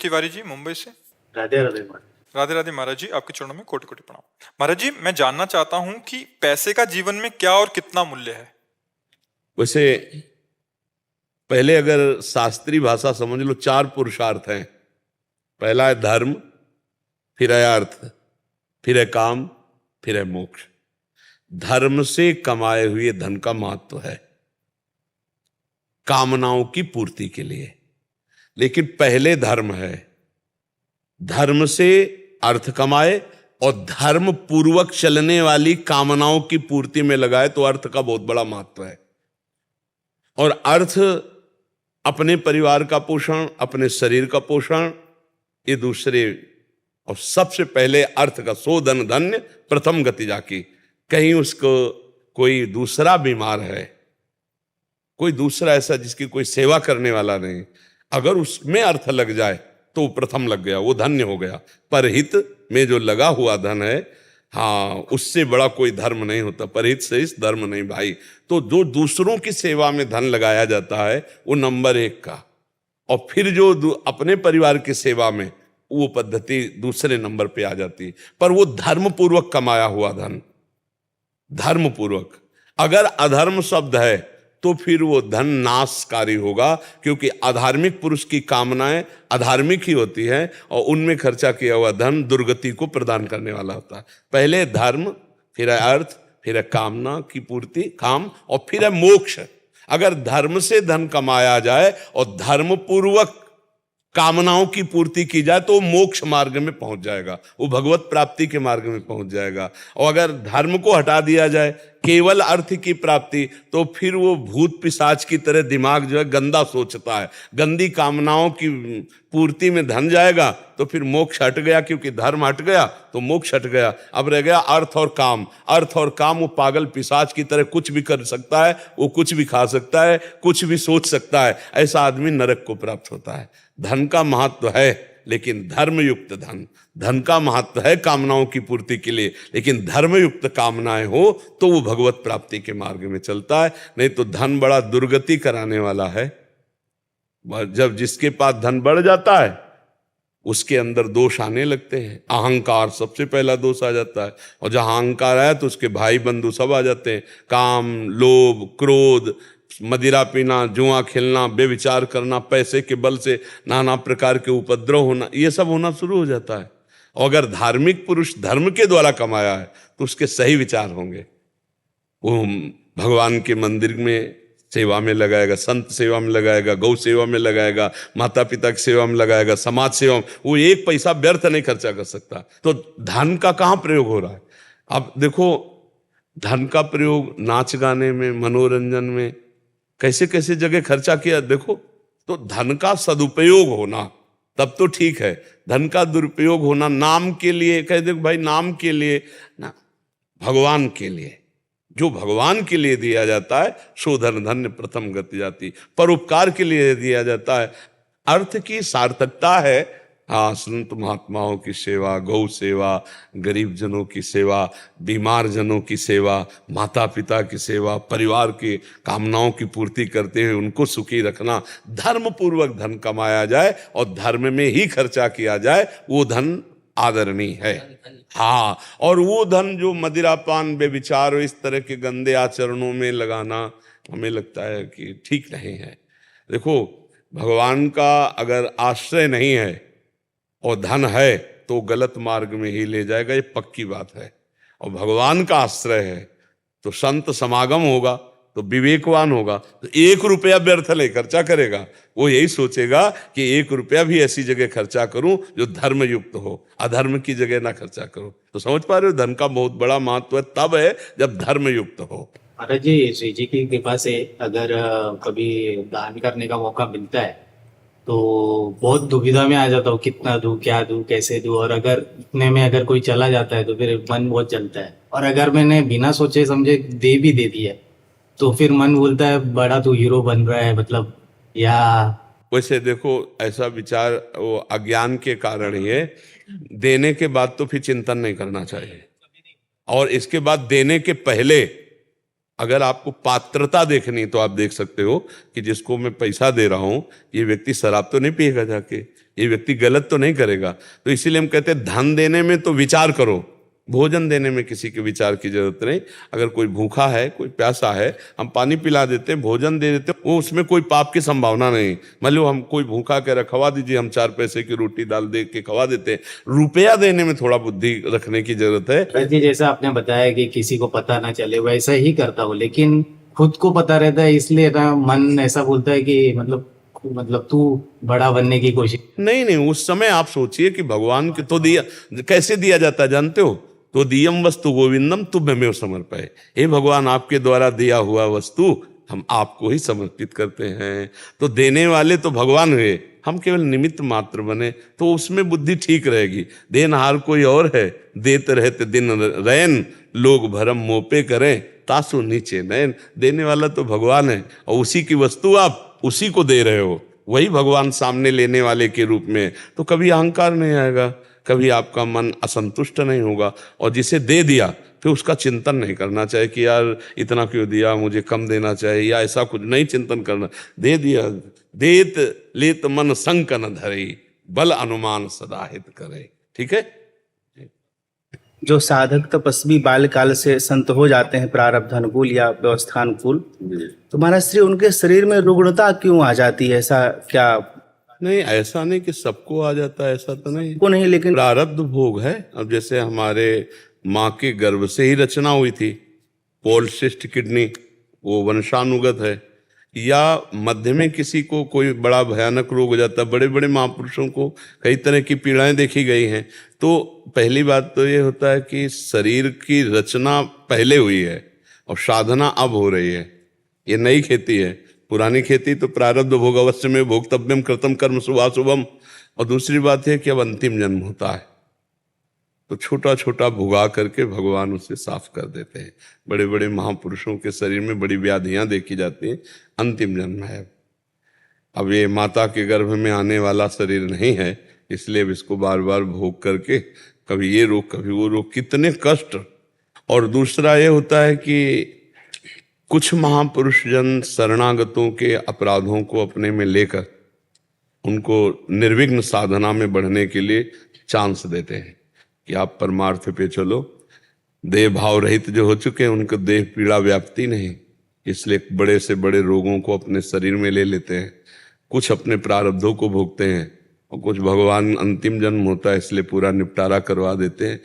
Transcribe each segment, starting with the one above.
तिवारी जी मुंबई से। राधे राधे महाराज। राधे राधे महाराज जी, आपके चरणों में कोटि कोटि प्रणाम। महाराज जी, मैं जानना चाहता हूँ कि पैसे का जीवन में क्या और कितना मूल्य है। वैसे पहले अगर शास्त्रीय भाषा समझ लो, 4 पुरुषार्थ हैं। पहला है धर्म, फिर है अर्थ, फिर है काम, फिर है मोक्ष। धर्म से कमाए हुए धन का महत्व है कामनाओं की पूर्ति के लिए, लेकिन पहले धर्म है। धर्म से अर्थ कमाए और धर्म पूर्वक चलने वाली कामनाओं की पूर्ति में लगाए तो अर्थ का बहुत बड़ा महत्व है। और अर्थ अपने परिवार का पोषण, अपने शरीर का पोषण, ये दूसरे। और सबसे पहले अर्थ का सो धन धन्य प्रथम गति जाकी। कहीं उसको कोई दूसरा बीमार है, कोई दूसरा ऐसा जिसकी कोई सेवा करने वाला नहीं, अगर उसमें अर्थ लग जाए तो प्रथम लग गया, वो धन्य हो गया। परहित में जो लगा हुआ धन है, हाँ, उससे बड़ा कोई धर्म नहीं होता। परहित से इस धर्म नहीं भाई। तो जो दूसरों की सेवा में धन लगाया जाता है वो नंबर 1 का, और फिर जो अपने परिवार की सेवा में, वो पद्धति दूसरे नंबर पे आ जाती है। पर वो धर्म पूर्वक कमाया हुआ धन, धर्म पूर्वक। अगर अधर्म शब्द है तो फिर वो धन नाशकारी होगा, क्योंकि अधार्मिक पुरुष की कामनाएं अधार्मिक ही होती हैं और उनमें खर्चा किया हुआ धन दुर्गति को प्रदान करने वाला होता है। पहले धर्म, फिर है अर्थ, फिर है कामना की पूर्ति, काम, और फिर है मोक्ष। अगर धर्म से धन कमाया जाए और धर्म पूर्वक कामनाओं की पूर्ति की जाए तो मोक्ष मार्ग में पहुंच जाएगा, वो भगवत प्राप्ति के मार्ग में पहुंच जाएगा। और अगर धर्म को हटा दिया जाए, केवल अर्थ की प्राप्ति, तो फिर वो भूत पिशाच की तरह दिमाग जो है गंदा सोचता है। गंदी कामनाओं की पूर्ति में धन जाएगा तो फिर मोक्ष हट गया, क्योंकि धर्म हट गया तो मोक्ष हट गया। अब रह गया अर्थ और काम। अर्थ और काम, वो पागल पिशाच की तरह कुछ भी कर सकता है, वो कुछ भी खा सकता है, कुछ भी सोच सकता है। ऐसा आदमी नरक को प्राप्त होता है। धन का महत्व है, लेकिन धर्मयुक्त धन। धन का महत्व है कामनाओं की पूर्ति के लिए, लेकिन धर्मयुक्त कामनाएं हो तो वो भगवत प्राप्ति के मार्ग में चलता है। नहीं तो धन बड़ा दुर्गति कराने वाला है। जब जिसके पास धन बढ़ जाता है उसके अंदर दोष आने लगते हैं। अहंकार सबसे पहला दोष आ जाता है, और जहां अहंकार आया तो उसके भाई बंधु सब आ जाते हैं। काम, लोभ, क्रोध, मदिरा पीना, जुआ खेलना, बेविचार करना, पैसे के बल से नाना प्रकार के उपद्रव होना, ये सब होना शुरू हो जाता है। और अगर धार्मिक पुरुष धर्म के द्वारा कमाया है तो उसके सही विचार होंगे। वो भगवान के मंदिर में सेवा में लगाएगा, संत सेवा में लगाएगा, गौ सेवा में लगाएगा, माता पिता की सेवा में लगाएगा, समाज सेवा में। वो एक पैसा व्यर्थ नहीं खर्चा कर सकता। तो धन का कहाँ प्रयोग हो रहा है? अब देखो, धन का प्रयोग नाच गाने में, मनोरंजन में, कैसे कैसे जगह खर्चा किया देखो। तो धन का सदुपयोग होना तब तो ठीक है। धन का दुरुपयोग होना नाम के लिए, कह दे भाई नाम के लिए ना, भगवान के लिए, जो भगवान के लिए दिया जाता है सो धन धन्य प्रथम गति जाती। परोपकार के लिए दिया जाता है। अर्थ की सार्थकता है, हाँ, संत महात्माओं की सेवा, गौ सेवा, गरीब जनों की सेवा, बीमार जनों की सेवा, माता पिता की सेवा, परिवार की कामनाओं की पूर्ति करते हुए उनको सुखी रखना। धर्म पूर्वक धन कमाया जाए और धर्म में ही खर्चा किया जाए, वो धन आदरणीय है। हाँ, और वो धन जो मदिरापान, बेविचार, इस तरह के गंदे आचरणों में लगाना हमें लगता है कि ठीक नहीं है। देखो, भगवान का अगर आश्रय नहीं है और धन है तो गलत मार्ग में ही ले जाएगा, ये पक्की बात है। और भगवान का आश्रय है तो संत समागम होगा तो विवेकवान होगा, तो 1 रुपया व्यर्थ नहीं खर्चा करेगा। वो यही सोचेगा कि 1 रुपया भी ऐसी जगह खर्चा करूं जो धर्म युक्त हो, अधर्म की जगह ना खर्चा करूं। तो समझ पा रहे हो, धन का बहुत बड़ा महत्व तब है जब धर्म युक्त हो। महाराज जी, श्री जी की कृपा से अगर कभी दान करने का मौका मिलता है तो बहुत दुविधा में आ जाता हूँ, कितना दूं, क्या दूं, कैसे दूं। और अगर इतने में अगर कोई चला जाता है तो फिर मन बहुत जलता है। और अगर मैंने बिना सोचे समझे दे भी दे दिया तो फिर मन बोलता है बड़ा तू हीरो बन रहा है, मतलब। या वैसे देखो, ऐसा विचार वो अज्ञान के कारण ही है। देने के बाद तो फिर चिंतन नहीं करना चाहिए, और इसके बाद देने के पहले अगर आपको पात्रता देखनी तो आप देख सकते हो कि जिसको मैं पैसा दे रहा हूं ये व्यक्ति शराब तो नहीं पिएगा जाके, ये व्यक्ति गलत तो नहीं करेगा। तो इसीलिए हम कहते हैं धन देने में तो विचार करो, भोजन देने में किसी के विचार की जरूरत नहीं। अगर कोई भूखा है, कोई प्यासा है, हम पानी पिला देते हैं, भोजन दे देते हैं, वो उसमें कोई पाप की संभावना नहीं। मान लो हम कोई भूखा कह रहा खवा दीजिए, हम 4 पैसे की रोटी दाल दे के खवा देते हैं। रुपया देने में थोड़ा बुद्धि रखने की जरूरत है। भरत जी, जैसा आपने बताया कि किसी को पता ना चले, वैसा ही करता हूँ, लेकिन खुद को पता रहता है, इसलिए ना मन ऐसा बोलता है कि मतलब तू बड़ा बनने की कोशिश। नहीं नहीं, उस समय आप सोचिए कि भगवान के तो दिया, कैसे दिया जाता है जानते हो? तो दियम वस्तु गोविंदम तुभ्यमेव समर्पये। हे भगवान, आपके द्वारा दिया हुआ वस्तु हम आपको ही समर्पित करते हैं। तो देने वाले तो भगवान हुए, हम केवल निमित्त मात्र बने, तो उसमें बुद्धि ठीक रहेगी। देनहार कोई और है, देते रहते दिन रैन, लोग भरम मोपे करें तासु नीचे नयन। देने वाला तो भगवान है, और उसी की वस्तु आप उसी को दे रहे हो, वही भगवान सामने लेने वाले के रूप में। तो कभी अहंकार नहीं आएगा, कभी आपका मन असंतुष्ट नहीं होगा। और जिसे दे दिया फिर उसका चिंतन नहीं करना चाहिए कि यार इतना क्यों दिया, मुझे कम देना चाहिए, या ऐसा कुछ नहीं चिंतन करना। दे दिया, देत लेत मन संक न धरे, बल अनुमान सदा हित करे। ठीक है। जो साधक तपस्वी बाल्यकाल से संत हो जाते हैं प्रारब्ध अनुकूल या व्यवस्था अनुकूल, तो महाराज श्री उनके शरीर में रुग्णता क्यों आ जाती है? ऐसा क्या? नहीं, ऐसा नहीं कि सबको आ जाता है, ऐसा तो नहीं। को नहीं, लेकिन प्रारब्ध भोग है। अब जैसे हमारे माँ के गर्भ से ही रचना हुई थी, पॉलिसिस्ट किडनी, वो वंशानुगत है। या मध्य में किसी को कोई बड़ा भयानक रोग हो जाता है। बड़े बड़े महापुरुषों को कई तरह की पीड़ाएं देखी गई हैं। तो पहली बात तो ये होता है कि शरीर की रचना पहले हुई है और साधना अब हो रही है। ये नई खेती है। पुरानी खेती तो प्रारब्ध भोग अवश्य में भोक्तव्यम कृतम कर्म शुभाशुभम। और दूसरी बात है कि अब अंतिम जन्म होता है, तो छोटा छोटा भुगा करके भगवान उसे साफ कर देते हैं। बड़े बड़े महापुरुषों के शरीर में बड़ी व्याधियां देखी जाती हैं, अंतिम जन्म है। अब ये माता के गर्भ में आने वाला शरीर नहीं है, इसलिए अब इसको बार बार भोग करके कभी ये रोग कभी वो रोग, कितने कष्ट। और दूसरा ये होता है कि कुछ महापुरुष जन शरणागतों के अपराधों को अपने में लेकर उनको निर्विघ्न साधना में बढ़ने के लिए चांस देते हैं कि आप परमार्थ पे चलो। देह भाव रहित जो हो चुके हैं उनको देह पीड़ा व्याप्ति नहीं, इसलिए बड़े से बड़े रोगों को अपने शरीर में ले लेते हैं। कुछ अपने प्रारब्धों को भोगते हैं और कुछ भगवान अंतिम जन्म होता है इसलिए पूरा निपटारा करवा देते हैं।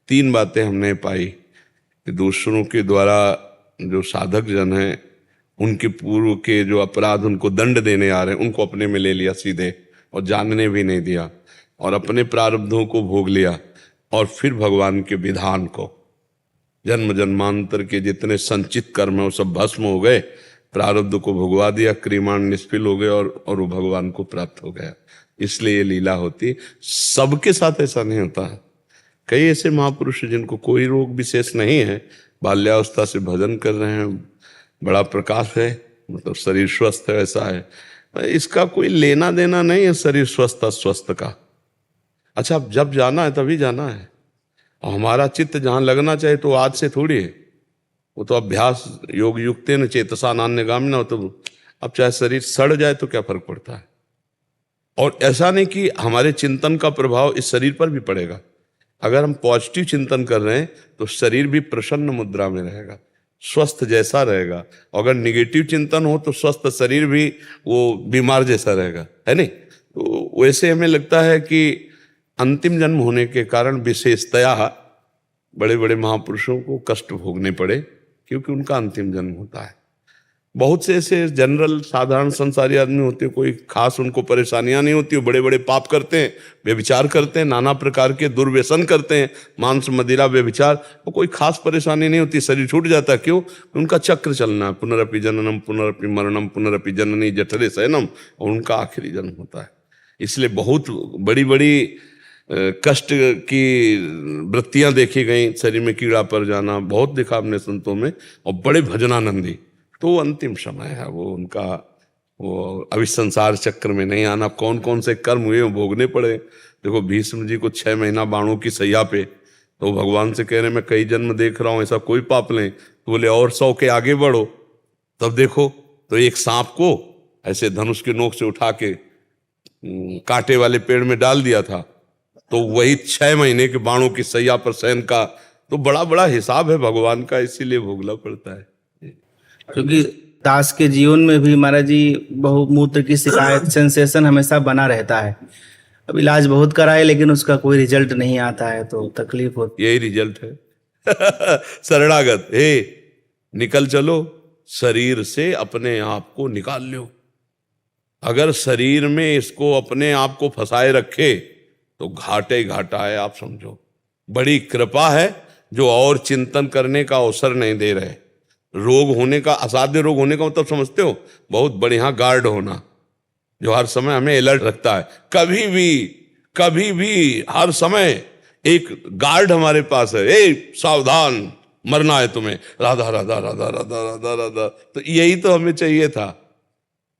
3 बातें हमने पाई कि दूसरों के द्वारा जो साधक जन हैं उनके पूर्व के जो अपराध उनको दंड देने आ रहे हैं उनको अपने में ले लिया सीधे, और जानने भी नहीं दिया, और अपने प्रारब्धों को भोग लिया। और फिर भगवान के विधान को, जन्म जन्मांतर के जितने संचित कर्म है वो सब भस्म हो गए, प्रारब्ध को भोगवा दिया, क्रियमाण निष्फल हो गए और वो भगवान को प्राप्त हो गया। इसलिए ये लीला होती। सबके साथ ऐसा नहीं होता है। कई ऐसे महापुरुष जिनको कोई रोग विशेष नहीं है, बाल्यावस्था से भजन कर रहे हैं, बड़ा प्रकाश है, मतलब शरीर स्वस्थ है, ऐसा है। इसका कोई लेना देना नहीं है शरीर स्वस्थ अस्वस्थ का। अच्छा, जब जाना है तभी जाना है, और हमारा चित्त जहां लगना चाहिए तो आज से थोड़ी है, वो तो अभ्यास योग युक्ते न चेतसा नान्यगामिना हो। तो अब चाहे शरीर सड़ जाए तो क्या फर्क पड़ता है। और ऐसा नहीं कि हमारे चिंतन का प्रभाव इस शरीर पर भी पड़ेगा। अगर हम पॉजिटिव चिंतन कर रहे हैं तो शरीर भी प्रसन्न मुद्रा में रहेगा, स्वस्थ जैसा रहेगा। अगर निगेटिव चिंतन हो तो स्वस्थ शरीर भी वो बीमार जैसा रहेगा, है नहीं। तो वैसे हमें लगता है कि अंतिम जन्म होने के कारण विशेषतया बड़े बड़े महापुरुषों को कष्ट भोगने पड़े, क्योंकि उनका अंतिम जन्म होता है। बहुत से ऐसे जनरल साधारण संसारी आदमी होते हैं, कोई खास उनको परेशानियां नहीं होती, वो बड़े बड़े पाप करते हैं, व्यभिचार करते हैं, नाना प्रकार के दुर्व्यसन करते हैं, मांस मदिरा व्यभिचार, वो कोई खास परेशानी नहीं होती, शरीर छूट जाता है। क्यों? उनका चक्र चलना है, पुनरपि जननम पुनरपि मरणम पुनरपि जननी जठरे शयनम, और उनका आखिरी जन्म होता है। इसलिए बहुत बड़ी बड़ी कष्ट की वृत्तियां देखी गई, शरीर में कीड़ा पड़ जाना बहुत देखा हमने संतों में, और बड़े भजनानंदी। तो अंतिम समय है वो उनका, वो अभी संसार चक्र में नहीं आना। कौन कौन से कर्म हुए वो भोगने पड़े। देखो भीष्म जी को 6 महीना बाणों की सैया पे, तो भगवान से कह रहे मैं कई जन्म देख रहा हूं ऐसा कोई पाप नहीं। तो बोले और 100 के आगे बढ़ो। तब देखो तो एक सांप को ऐसे धनुष के नोक से उठा के कांटे वाले पेड़ में डाल दिया था, तो वही 6 महीने के बाणों की सैया पर सहन का। तो बड़ा बड़ा हिसाब है भगवान का, इसीलिए भोगना पड़ता है। क्योंकि दास के जीवन में भी महाराज जी बहुमूत्र की शिकायत सेंसेशन हमेशा बना रहता है। अब इलाज बहुत कराए लेकिन उसका कोई रिजल्ट नहीं आता है तो तकलीफ होती यही रिजल्ट है। शरणागत हे निकल चलो, शरीर से अपने आप को निकाल लो। अगर शरीर में इसको अपने आप को फंसाए रखे तो घाटे घाटा है, आप समझो। बड़ी कृपा है जो और चिंतन करने का अवसर नहीं दे रहे। रोग होने का, असाध्य रोग होने का मतलब समझते हो, बहुत बढ़िया गार्ड होना जो हर समय हमें अलर्ट रखता है। कभी भी हर समय एक गार्ड हमारे पास है, ए सावधान मरना है तुम्हें, राधा राधा राधा राधा राधा राधा। तो यही तो हमें चाहिए था।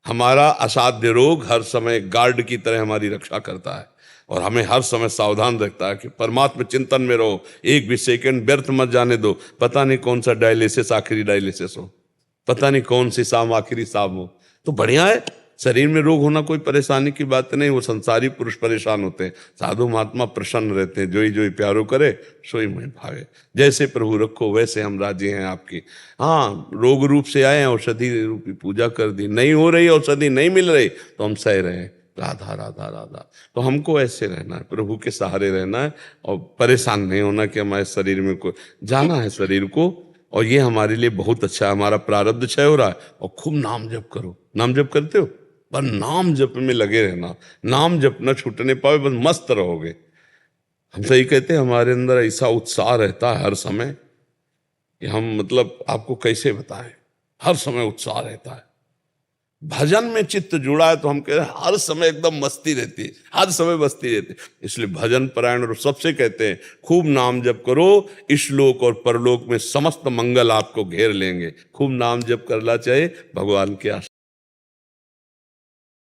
हमारा असाध्य रोग हर समय गार्ड की तरह हमारी रक्षा करता है और हमें हर समय सावधान रखता है कि परमात्मा चिंतन में रहो, एक भी सेकंड व्यर्थ मत जाने दो। पता नहीं कौन सा डायलिसिस आखिरी डायलिसिस हो, पता नहीं कौन सी शाम आखिरी शाम हो। तो बढ़िया है, शरीर में रोग होना कोई परेशानी की बात नहीं। वो संसारी पुरुष परेशान होते हैं, साधु महात्मा प्रसन्न रहते हैं। जो ही प्यारो करे सोई में भागे। जैसे प्रभु रखो वैसे हम राजी हैं आपकी। हाँ, रोग रूप से आए, औषधि रूपी पूजा कर दी, नहीं हो रही औषधि, नहीं मिल रही तो हम सह रहे हैं, राधा राधा राधा। तो हमको ऐसे रहना है, प्रभु के सहारे रहना है और परेशान नहीं होना कि हमारे शरीर में कोई जाना है शरीर को। और ये हमारे लिए बहुत अच्छा है, हमारा प्रारब्ध क्षय हो रहा है। और खूब नाम जप करो। नाम जप करते हो? पर नाम जप में लगे रहना, नाम जप न छूटने पावे, बस मस्त रहोगे। हम सही कहते हैं, हमारे अंदर ऐसा उत्साह रहता है हर समय कि हम मतलब आपको कैसे बताएं, हर समय उत्साह रहता है। भजन में चित्त जुड़ा है तो हम कह रहे हैं हर समय एकदम मस्ती रहती है, हर समय मस्ती रहती है। इसलिए भजन परायण और सबसे कहते हैं खूब नाम जप करो, इशलोक और परलोक में समस्त मंगल आपको घेर लेंगे। खूब नाम जप करना चाहिए, भगवान के आशीर्वाद